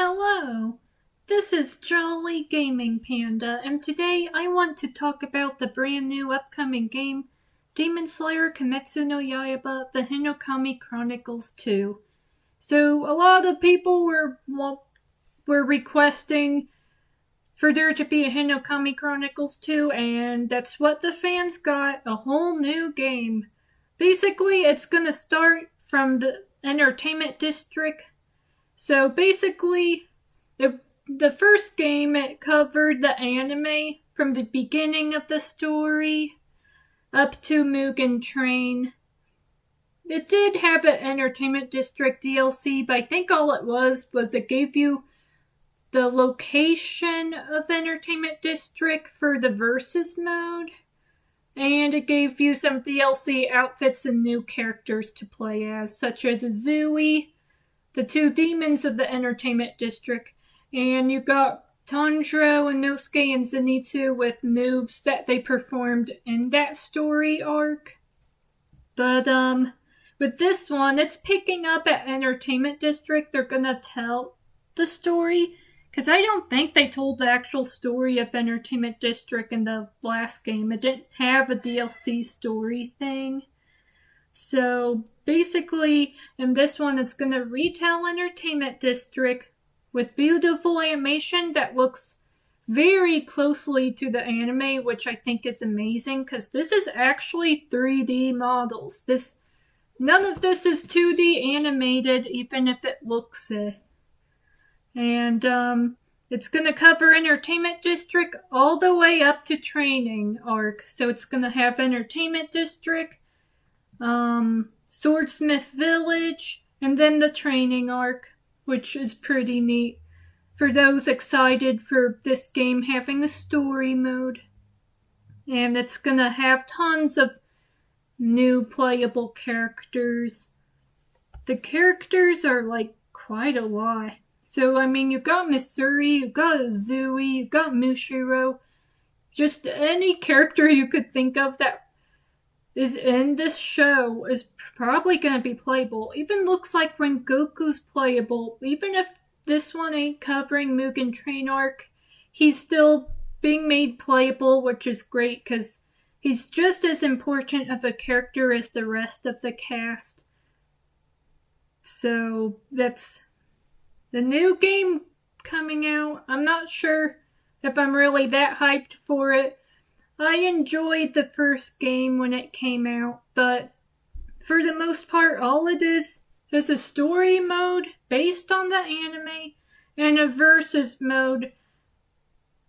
Hello, this is Jolly Gaming Panda, and today I want to talk about the brand new upcoming game, Demon Slayer Kimetsu no Yaiba, the Hinokami Chronicles 2. So, a lot of people were requesting for there to be a Hinokami Chronicles 2, and that's what the fans got, a whole new game. Basically, it's gonna start from the entertainment district. So basically, the first game, it covered the anime from the beginning of the story up to Mugen Train. It did have an Entertainment District DLC, but I think all it was it gave you the location of Entertainment District for the Versus mode, and it gave you some DLC outfits and new characters to play as, such as Azui, the two demons of the Entertainment District, and you got Tanjiro and Nosuke and Zenitsu with moves that they performed in that story arc. But with this one, it's picking up at Entertainment District. They're gonna tell the story, because I don't think they told the actual story of Entertainment District in the last game. It didn't have a DLC story thing. So basically, in this one, it's going to retell Entertainment District with beautiful animation that looks very closely to the anime, which I think is amazing, because this is actually 3D models. None of this is 2D animated, even if it looks it. And it's going to cover Entertainment District all the way up to Training Arc. So it's going to have Entertainment District, Swordsmith Village, and then the Training Arc, which is pretty neat for those excited for this game having a story mode. And it's gonna have tons of new playable characters. The characters are like quite a lot. So, I mean, you got Missouri, you got Uzui, you got Mushiro. Just any character you could think of that is in this show is probably going to be playable. Even looks like when Goku's playable, even if this one ain't covering Mugen Train Arc, he's still being made playable, which is great because he's just as important of a character as the rest of the cast. So that's the new game coming out. I'm not sure if I'm really that hyped for it. I enjoyed the first game when it came out, but for the most part, all it is a story mode based on the anime and a versus mode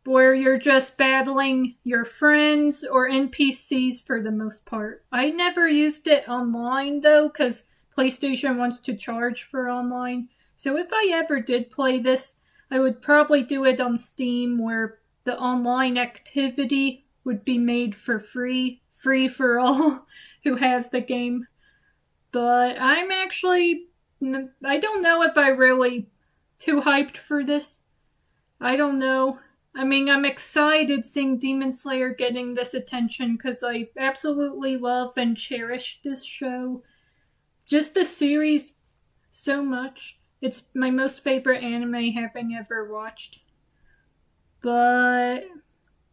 where you're just battling your friends or NPCs for the most part. I never used it online though, because PlayStation wants to charge for online. So if I ever did play this, I would probably do it on Steam, where the online activity would be made for free for all who has the game. But I don't know if I'm really too hyped for this. I don't know. I mean, I'm excited seeing Demon Slayer getting this attention because I absolutely love and cherish this show. Just the series so much. It's my most favorite anime having ever watched. But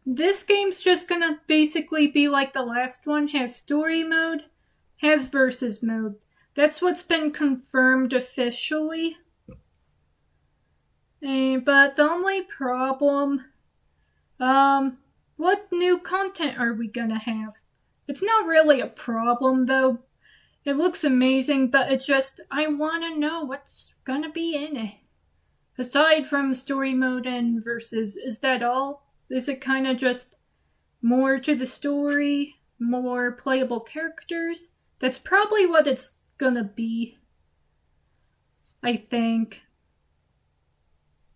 this game's just gonna basically be like the last one, has story mode, has versus mode. That's what's been confirmed officially. But the only problem, what new content are we gonna have? It's not really a problem though. It looks amazing, but it's just, I wanna know what's gonna be in it. Aside from story mode and versus, is that all? Is it kind of just more to the story, more playable characters? That's probably what it's gonna be, I think.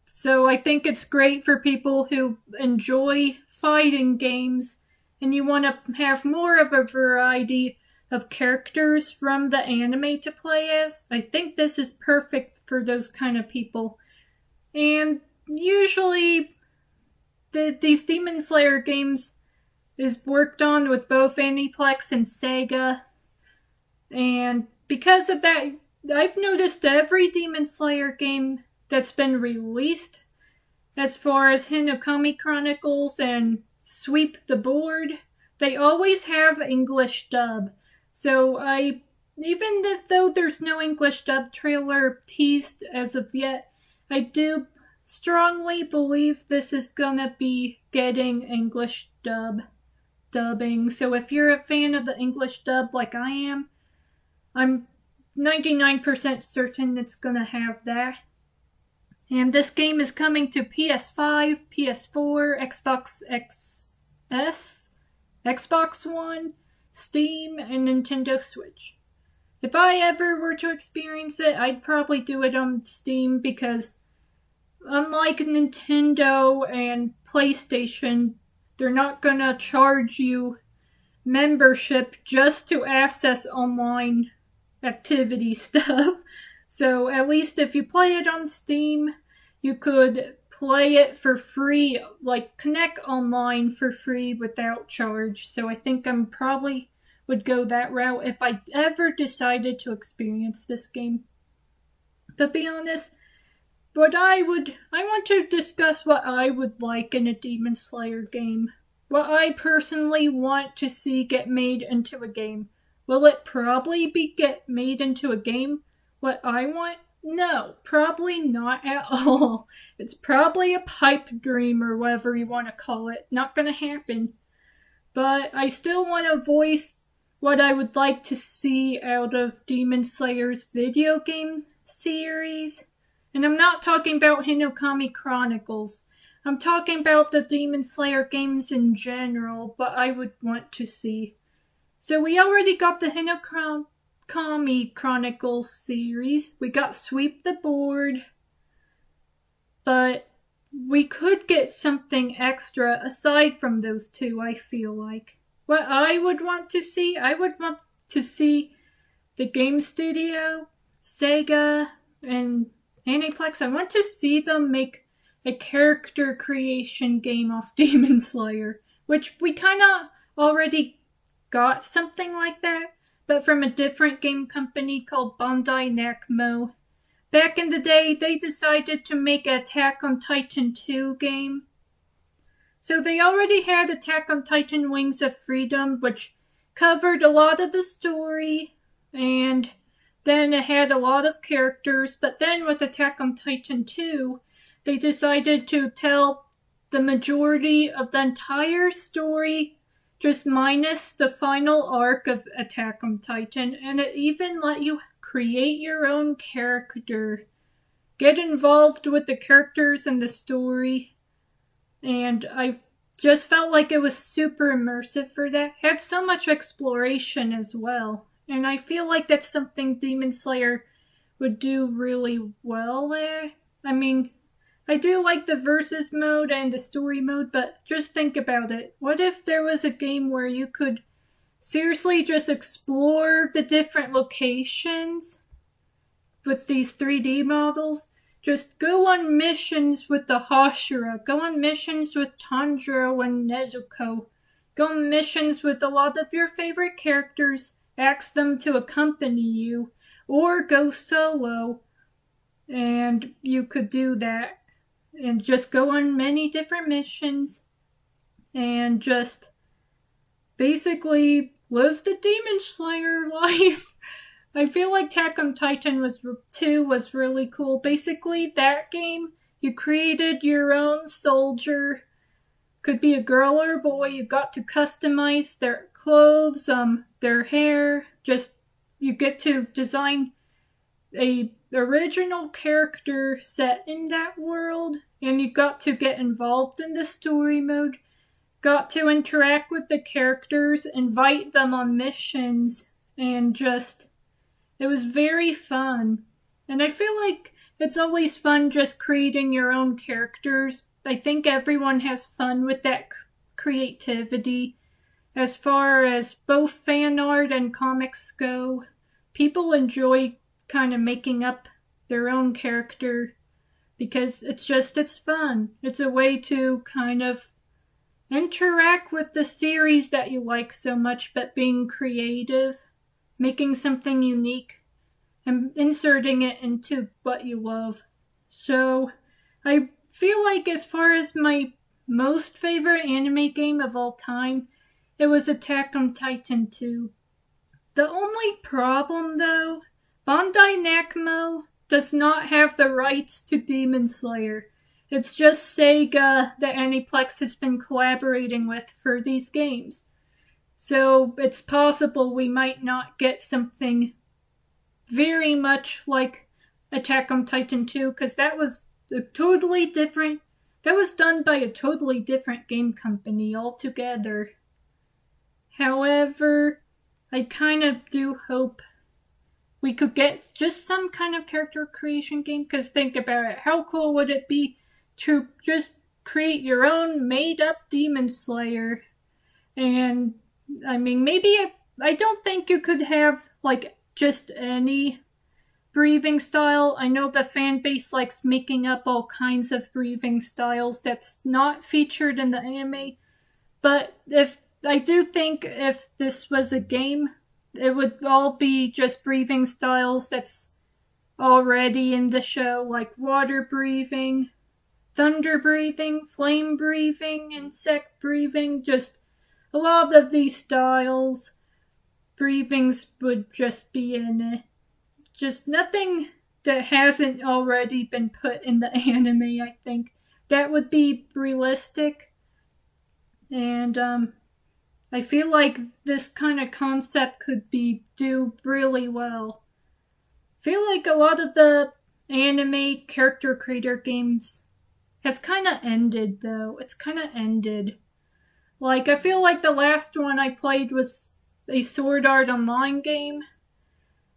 So I think it's great for people who enjoy fighting games and you want to have more of a variety of characters from the anime to play as. I think this is perfect for those kind of people. And usually these Demon Slayer games is worked on with both Aniplex and Sega. And because of that, I've noticed every Demon Slayer game that's been released. As far as Hinokami Chronicles and Sweep the Board, they always have English dub. So even though there's no English dub trailer teased as of yet, I do strongly believe this is gonna be getting English dubbing. So if you're a fan of the English dub like I am, I'm 99% certain it's gonna have that. And this game is coming to PS5, PS4, Xbox XS, Xbox One, Steam, and Nintendo Switch. If I ever were to experience it, I'd probably do it on Steam because unlike Nintendo and PlayStation, they're not gonna charge you membership just to access online activity stuff. So at least if you play it on Steam, you could play it for free, like connect online for free without charge. So I think I'm probably would go that route if I ever decided to experience this game. To be honest, I want to discuss what I would like in a Demon Slayer game. What I personally want to see get made into a game. Will it probably get made into a game what I want? No, probably not at all. It's probably a pipe dream or whatever you want to call it. Not gonna happen. But I still want to voice what I would like to see out of Demon Slayer's video game series. And I'm not talking about Hinokami Chronicles. I'm talking about the Demon Slayer games in general, but I would want to see. So we already got the Hinokami Chronicles series. We got Sweep the Board. But we could get something extra aside from those two, I feel like. What I would want to see, I would want to see the game studio, Sega, and Aniplex. I want to see them make a character creation game off Demon Slayer, which we kind of already got something like that, but from a different game company called Bandai Namco. Back in the day, they decided to make Attack on Titan 2 game. So they already had Attack on Titan Wings of Freedom, which covered a lot of the story, and then it had a lot of characters, but then with Attack on Titan 2, they decided to tell the majority of the entire story, just minus the final arc of Attack on Titan, and it even let you create your own character, get involved with the characters and the story, and I just felt like it was super immersive for that. Had so much exploration as well, and I feel like that's something Demon Slayer would do really well there. I mean, I do like the versus mode and the story mode, but just think about it. What if there was a game where you could seriously just explore the different locations with these 3D models? Just go on missions with the Hashira, go on missions with Tanjiro and Nezuko, go on missions with a lot of your favorite characters, ask them to accompany you, or go solo, and you could do that. And just go on many different missions and just basically live the Demon Slayer life. I feel like Attack on Titan 2 was really cool. Basically, that game, you created your own soldier. Could be a girl or a boy. You got to customize their clothes, their hair. Just, you get to design a original character set in that world, and you got to get involved in the story mode, got to interact with the characters, invite them on missions, and just, it was very fun. And I feel like it's always fun just creating your own characters. I think everyone has fun with that creativity. As far as both fan art and comics go, people enjoy kind of making up their own character because it's fun. It's a way to kind of interact with the series that you like so much, but being creative, making something unique, and inserting it into what you love. So I feel like as far as my most favorite anime game of all time, it was Attack on Titan 2. The only problem though, Bandai Namco does not have the rights to Demon Slayer. It's just Sega that Aniplex has been collaborating with for these games. So it's possible we might not get something very much like Attack on Titan 2, because that was that was done by a totally different game company altogether. However, I kind of do hope we could get just some kind of character creation game, because think about it, how cool would it be to just create your own made-up Demon Slayer? And, I mean, I don't think you could have, like, just any breathing style. I know the fan base likes making up all kinds of breathing styles that's not featured in the anime, but I do think if this was a game, it would all be just breathing styles that's already in the show, like water breathing, thunder breathing, flame breathing, insect breathing. Just a lot of these styles, breathings would just be in it. Just nothing that hasn't already been put in the anime, I think. That would be realistic. And I feel like this kind of concept could do really well. I feel like a lot of the anime character creator games has kind of ended, though. It's kind of ended. Like, I feel like the last one I played was a Sword Art Online game.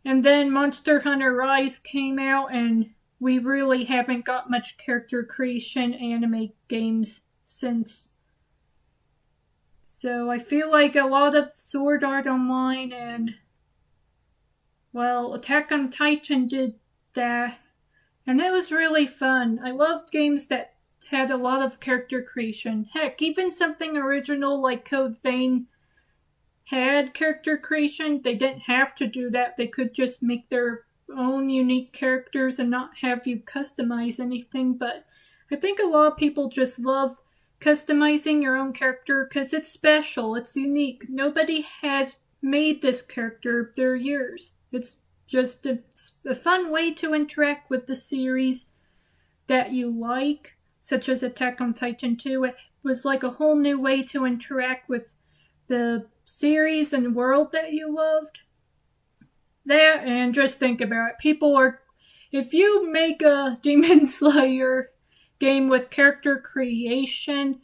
And then Monster Hunter Rise came out, and we really haven't got much character creation anime games since. So I feel like a lot of Sword Art Online and, well, Attack on Titan did that. And that was really fun. I loved games that had a lot of character creation. Heck, even something original like Code Vein had character creation. They didn't have to do that. They could just make their own unique characters and not have you customize anything. But I think a lot of people just love customizing your own character because it's special, it's unique. Nobody has made this character. They're yours. It's just a fun way to interact with the series that you like, such as Attack on Titan 2. It was like a whole new way to interact with the series and world that you loved. That, and just think about it. If you make a Demon Slayer game with character creation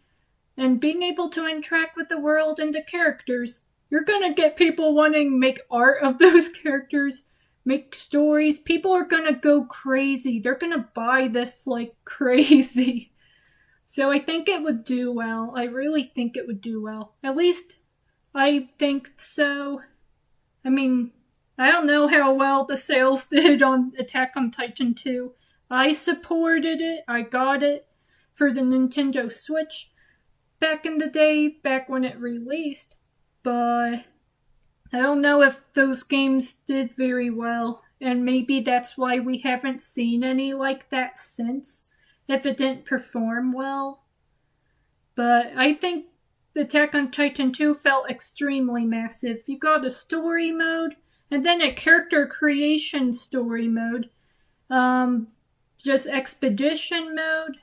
and being able to interact with the world and the characters, you're gonna get people wanting to make art of those characters, make stories. People are gonna go crazy. They're gonna buy this like crazy. So I think it would do well. I really think it would do well. At least I think so. I mean, I don't know how well the sales did on Attack on Titan 2. I supported it. I got it for the Nintendo Switch back in the day, back when it released. But I don't know if those games did very well. And maybe that's why we haven't seen any like that since, if it didn't perform well. But I think Attack on Titan 2 felt extremely massive. You got a story mode, and then a character creation story mode. Just expedition mode,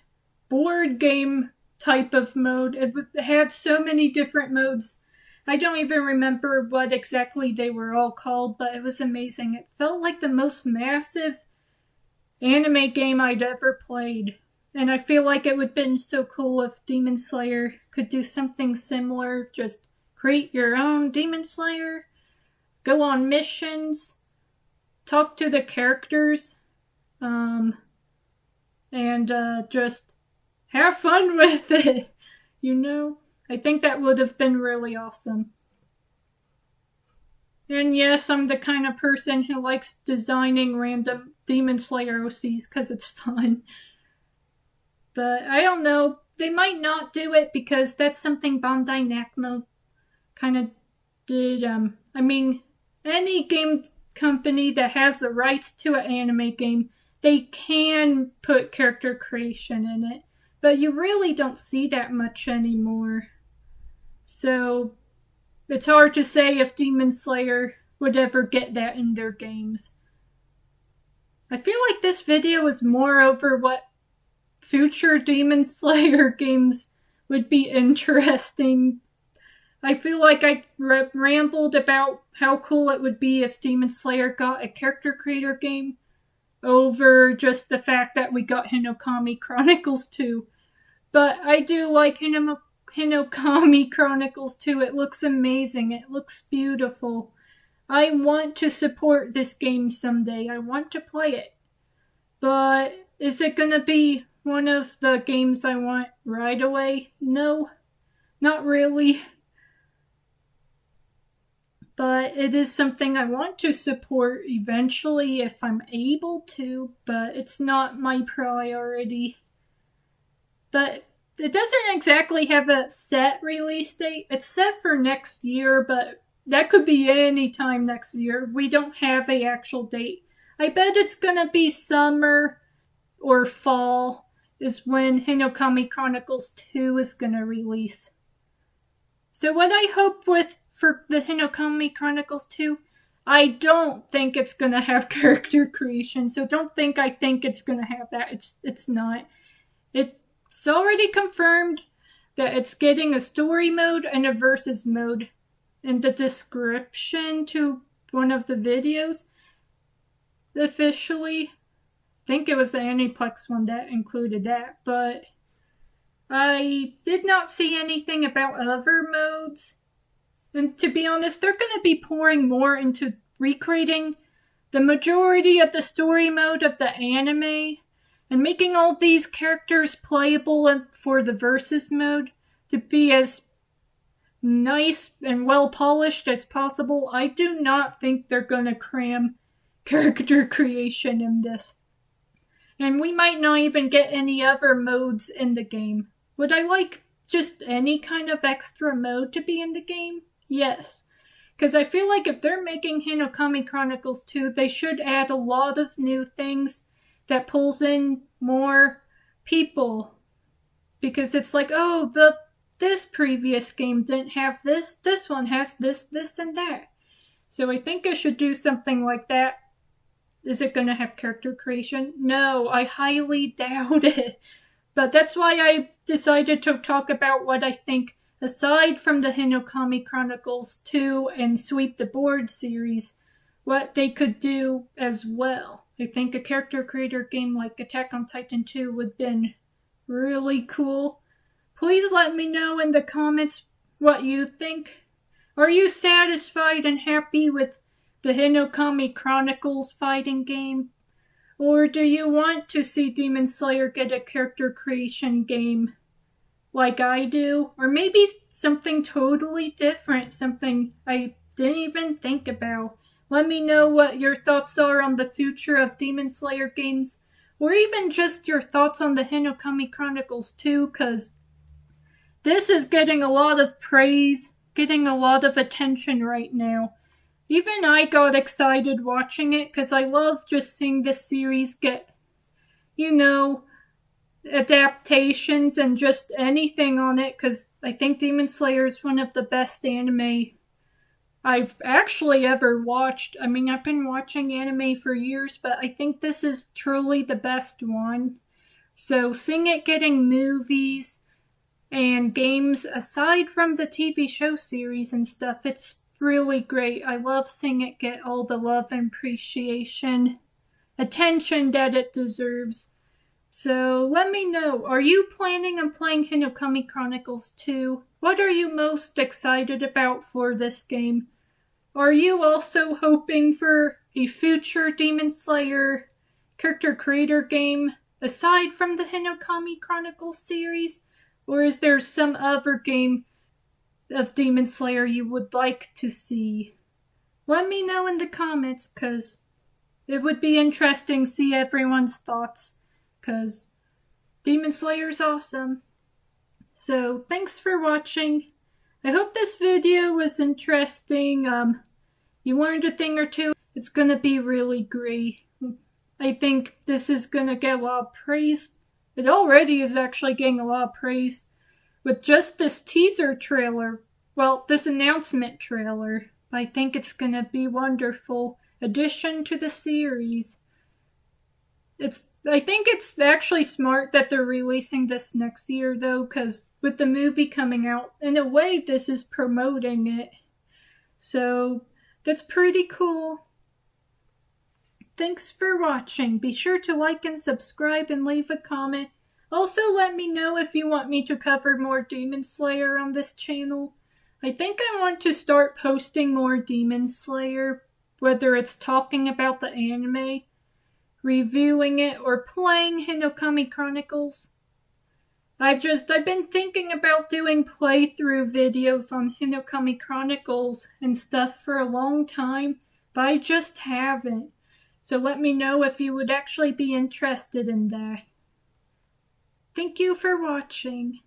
board game type of mode. It had so many different modes. I don't even remember what exactly they were all called, but it was amazing. It felt like the most massive anime game I'd ever played. And I feel like it would have been so cool if Demon Slayer could do something similar. Just create your own Demon Slayer, go on missions, talk to the characters, and just have fun with it, you know? I think that would have been really awesome. And yes, I'm the kind of person who likes designing random Demon Slayer OCs because it's fun. But I don't know, they might not do it because that's something Bandai Namco kind of did. I mean, any game company that has the rights to an anime game they can put character creation in it, but you really don't see that much anymore. So it's hard to say if Demon Slayer would ever get that in their games. I feel like this video is more over what future Demon Slayer games would be interesting. I feel like I rambled about how cool it would be if Demon Slayer got a character creator game over just the fact that we got Hinokami Chronicles 2. But I do like Hinokami Chronicles 2. It looks amazing. It looks beautiful. I want to support this game someday. I want to play it. But is it going to be one of the games I want right away? No, not really. But it is something I want to support eventually if I'm able to, but it's not my priority. But it doesn't exactly have a set release date. It's set for next year, but that could be any time next year. We don't have an actual date. I bet it's gonna be summer or fall is when Hinokami Chronicles 2 is gonna release. So what I hope for the Hinokami Chronicles 2, I don't think it's gonna have character creation. So don't think I think it's gonna have that. It's not. It's already confirmed that it's getting a story mode and a versus mode. In the description to one of the videos, officially, I think it was the Aniplex one that included that, but I did not see anything about other modes. And to be honest, they're going to be pouring more into recreating the majority of the story mode of the anime and making all these characters playable for the versus mode to be as nice and well polished as possible. I do not think they're gonna cram character creation in this. And we might not even get any other modes in the game. Would I like just any kind of extra mode to be in the game? Yes. Because I feel like if they're making Hinokami Chronicles 2, they should add a lot of new things that pulls in more people. Because it's like, oh, this previous game didn't have this one has this, and that. So I think I should do something like that. Is it going to have character creation? No, I highly doubt it. But that's why I decided to talk about what I think, aside from the Hinokami Chronicles 2 and Sweep the Board series, what they could do as well. I think a character creator game like Attack on Titan 2 would have been really cool. Please let me know in the comments what you think. Are you satisfied and happy with the Hinokami Chronicles fighting game? Or do you want to see Demon Slayer get a character creation game like I do? Or maybe something totally different, something I didn't even think about. Let me know what your thoughts are on the future of Demon Slayer games, or even just your thoughts on the Hinokami Chronicles 2, because this is getting a lot of praise, getting a lot of attention right now. Even I got excited watching it, because I love just seeing this series get, adaptations and just anything on it, because I think Demon Slayer is one of the best anime I've actually ever watched. I mean, I've been watching anime for years, but I think this is truly the best one. So seeing it getting movies and games aside from the TV show series and stuff, it's really great. I love seeing it get all the love and appreciation, attention that it deserves. So let me know, are you planning on playing Hinokami Chronicles 2? What are you most excited about for this game? Are you also hoping for a future Demon Slayer character creator game aside from the Hinokami Chronicles series? Or is there some other game of Demon Slayer you would like to see? Let me know in the comments, because it would be interesting to see everyone's thoughts, because Demon Slayer's awesome. So, thanks for watching. I hope this video was interesting. You learned a thing or two. It's gonna be really great. I think this is gonna get a lot of praise. It already is actually getting a lot of praise with just this teaser trailer. Well, this announcement trailer. I think it's gonna be wonderful addition to the series. I think it's actually smart that they're releasing this next year though, because with the movie coming out, in a way this is promoting it. So that's pretty cool. Thanks for watching. Be sure to like and subscribe and leave a comment. Also, let me know if you want me to cover more Demon Slayer on this channel. I think I want to start posting more Demon Slayer, whether it's talking about the anime, reviewing it, or playing Hinokami Chronicles. I've been thinking about doing playthrough videos on Hinokami Chronicles and stuff for a long time, but I just haven't. So let me know if you would actually be interested in that. Thank you for watching.